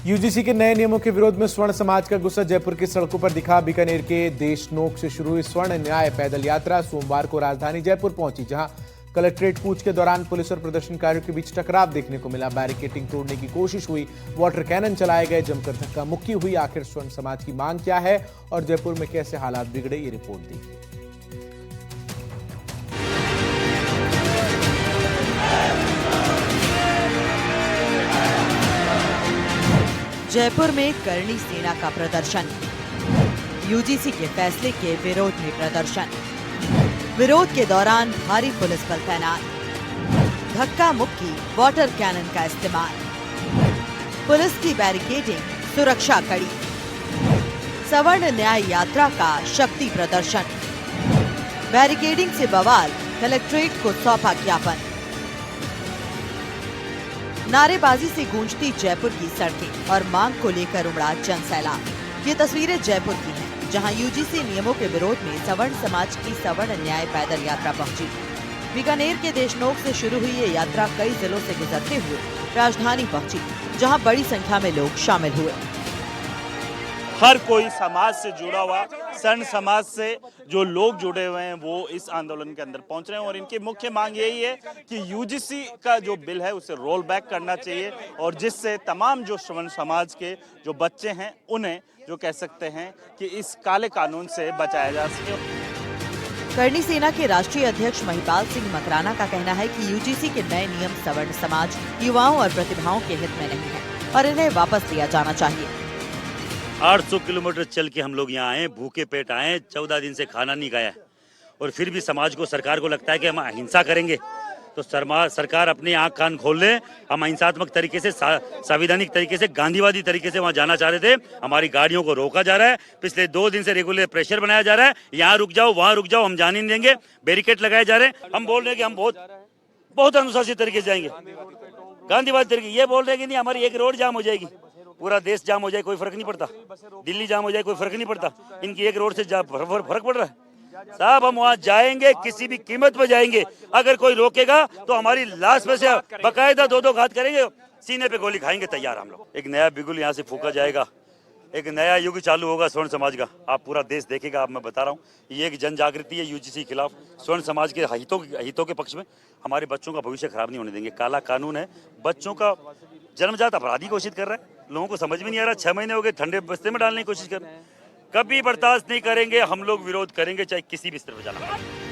UGC के नए नियमों के विरोध में स्वर्ण समाज का गुस्सा जयपुर की सड़कों पर दिखा। बीकानेर के देशनोक से शुरू हुई स्वर्ण न्याय पैदल यात्रा सोमवार को राजधानी जयपुर पहुंची, जहां कलेक्ट्रेट कूच के दौरान पुलिस और प्रदर्शनकारियों के बीच टकराव देखने को मिला। बैरिकेडिंग तोड़ने की कोशिश हुई, वाटर कैनन चलाए गए, जमकर धक्का मुक्की हुई। आखिर स्वर्ण समाज की मांग क्या है और जयपुर में कैसे हालात बिगड़े, ये रिपोर्ट दी। जयपुर में करणी सेना का प्रदर्शन, यूजीसी के फैसले के विरोध में प्रदर्शन। विरोध के दौरान भारी पुलिस बल तैनात, धक्का मुक्की, वाटर कैनन का इस्तेमाल, पुलिस की बैरिकेडिंग, सुरक्षा कड़ी। सवर्ण न्याय यात्रा का शक्ति प्रदर्शन, बैरिकेडिंग से बवाल, कलेक्ट्रेट को सौंपा ज्ञापन। नारेबाजी से गूंजती जयपुर की सड़कें और मांग को लेकर उमड़ा जनसैलाब। ये तस्वीरें जयपुर की हैं, जहां यूजीसी नियमों के विरोध में सवर्ण समाज की सवर्ण न्याय पैदल यात्रा पहुंची। बीकानेर के देशनोक से शुरू हुई ये यात्रा कई जिलों से गुजरते हुए राजधानी पहुंची, जहां बड़ी संख्या में लोग शामिल हुए। हर कोई समाज से जुड़ा हुआ, स्वर्ण समाज से जो लोग जुड़े हुए हैं वो इस आंदोलन के अंदर पहुंच रहे हैं और इनकी मुख्य मांग यही है कि यूजीसी का जो बिल है उसे रोल बैक करना चाहिए और जिससे तमाम जो स्वर्ण समाज के जो बच्चे हैं उन्हें जो कह सकते हैं कि इस काले कानून से बचाया जा सके। करणी सेना के राष्ट्रीय अध्यक्ष महिपाल सिंह मकराना का कहना है कि यूजीसी के नए नियम सवर्ण समाज, युवाओं और प्रतिभाओं के हित में नहीं है और इन्हें वापस लिया जाना चाहिए। 800 किलोमीटर चल के हम लोग यहाँ आए, भूखे पेट आए, 14 दिन से खाना नहीं खाया और फिर भी समाज को, सरकार को लगता है कि हम अहिंसा करेंगे तो सरकार अपनी आंख कान खोल ले। हम अहिंसात्मक तरीके से, संवैधानिक तरीके से, गांधीवादी तरीके से वहाँ जाना चाह रहे थे। हमारी गाड़ियों को रोका जा रहा है, पिछले 2 दिन से रेगुलर प्रेशर बनाया जा रहा है, यहाँ रुक जाओ, वहाँ रुक जाओ, हम जाने नहीं देंगे। बैरिकेड लगाए जा रहे हैं, हम बोल रहे हैं कि हम बहुत अनुशासित तरीके से जाएंगे, गांधीवादी तरीके। ये बोल रहे हैं कि नहीं, हमारी एक रोड जाम हो जाएगी, पूरा देश जाम हो जाए कोई फर्क नहीं पड़ता, दिल्ली जाम हो जाए कोई फर्क नहीं पड़ता, इनकी एक रोड से फर्क पड़ रहा है। साहब हम वहाँ जाएंगे, किसी भी कीमत पर जाएंगे। अगर कोई रोकेगा तो हमारी लाश में से बकायदा 2-2 घात करेंगे, सीने पे गोली खाएंगे, तैयार हम लोग। एक नया बिगुल यहाँ से फूका जाएगा, एक नया युग चालू होगा स्वर्ण समाज का। आप पूरा देश देखेगा। आप मैं बता रहा हूँ, ये एक जन जागृति है यूजीसी के खिलाफ, स्वर्ण समाज के हितों के पक्ष में। हमारे बच्चों का भविष्य खराब नहीं होने देंगे। काला कानून है, बच्चों का जन्मजात अपराधी घोषित कर रहा है। लोगों को समझ में नहीं आ रहा, 6 महीने हो गए, ठंडे बस्ते में डालने की कोशिश कर रहे हैं। कभी बर्दाश्त नहीं करेंगे, हम लोग विरोध करेंगे, चाहे किसी भी स्तर पर जाना पड़े।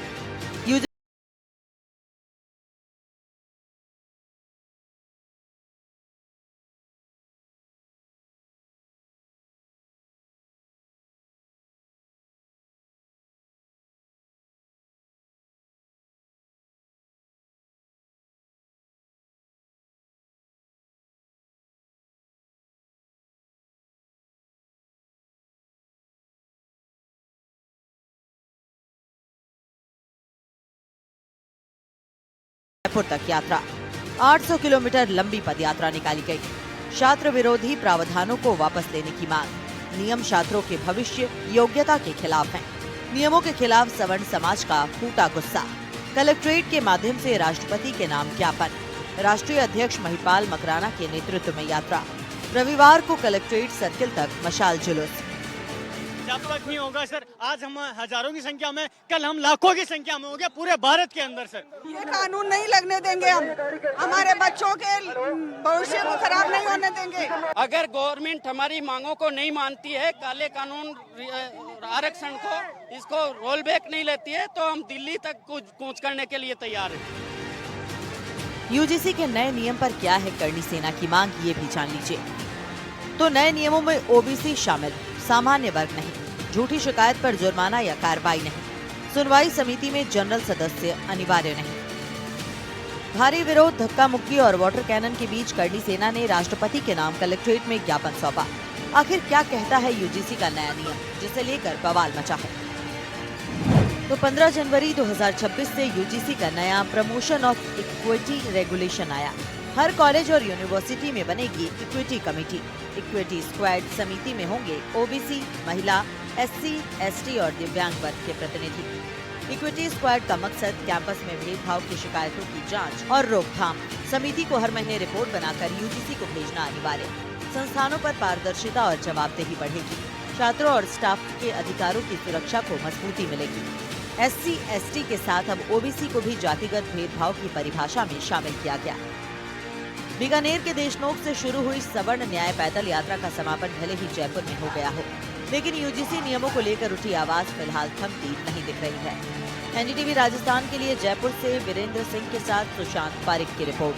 जयपुर तक यात्रा 800 किलोमीटर लंबी पदयात्रा निकाली गई। छात्र विरोधी प्रावधानों को वापस लेने की मांग, नियम छात्रों के भविष्य योग्यता के खिलाफ हैं। नियमों के खिलाफ सवर्ण समाज का फूटा गुस्सा, कलेक्ट्रेट के माध्यम से राष्ट्रपति के नाम ज्ञापन। राष्ट्रीय अध्यक्ष महिपाल मकराना के नेतृत्व में यात्रा, रविवार को कलेक्ट्रेट सर्किल तक मशाल जुलूस। जब तक नहीं होगा सर, आज हम हजारों की संख्या में, कल हम लाखों की संख्या में होंगे पूरे भारत के अंदर। सर ये कानून नहीं लगने देंगे, हम हमारे बच्चों के भविष्य को खराब नहीं होने देंगे। अगर गवर्नमेंट हमारी मांगों को नहीं मानती है, काले कानून आरक्षण को, इसको रोल बैक नहीं लेती है, तो हम दिल्ली तक कूच करने के लिए तैयार हैं। यूजीसी के नए नियम पर क्या है करणी सेना की मांग, ये भी जान लीजिए। तो नए नियमों में ओबीसी शामिल, सामान्य वर्ग नहीं, झूठी शिकायत पर जुर्माना या कार्रवाई नहीं, सुनवाई समिति में जनरल सदस्य अनिवार्य नहीं। भारी विरोध, धक्का मुक्की और वाटर कैनन के बीच करणी सेना ने राष्ट्रपति के नाम कलेक्ट्रेट में ज्ञापन सौंपा। आखिर क्या कहता है यूजीसी का नया नियम, जिसे लेकर बवाल मचा है? तो 15 जनवरी 2026 से यूजीसी का नया प्रमोशन ऑफ इक्विटी रेगुलेशन आया। हर कॉलेज और यूनिवर्सिटी में बनेगी इक्विटी कमेटी। इक्विटी स्क्वाड समिति में होंगे ओबीसी, महिला, एससी, एसटी और दिव्यांग वर्ग के प्रतिनिधि। इक्विटी स्क्वाड का मकसद कैंपस में भेदभाव की शिकायतों की जांच और रोकथाम। समिति को हर महीने रिपोर्ट बनाकर यूजीसी को भेजना अनिवार्य। संस्थानों पर पारदर्शिता और जवाबदेही बढ़ेगी। छात्रों और स्टाफ के अधिकारों की सुरक्षा को मजबूती मिलेगी। SC/ST के साथ अब OBC को भी जातिगत भेदभाव की परिभाषा में शामिल किया गया। बीकानेर के देशनोक से शुरू हुई सवर्ण न्याय पैदल यात्रा का समापन भले ही जयपुर में हो गया हो, लेकिन UGC नियमों को लेकर उठी आवाज फिलहाल थमती नहीं दिख रही है। NDTV राजस्थान के लिए जयपुर से वीरेंद्र सिंह के साथ सुशांत पारिक की रिपोर्ट।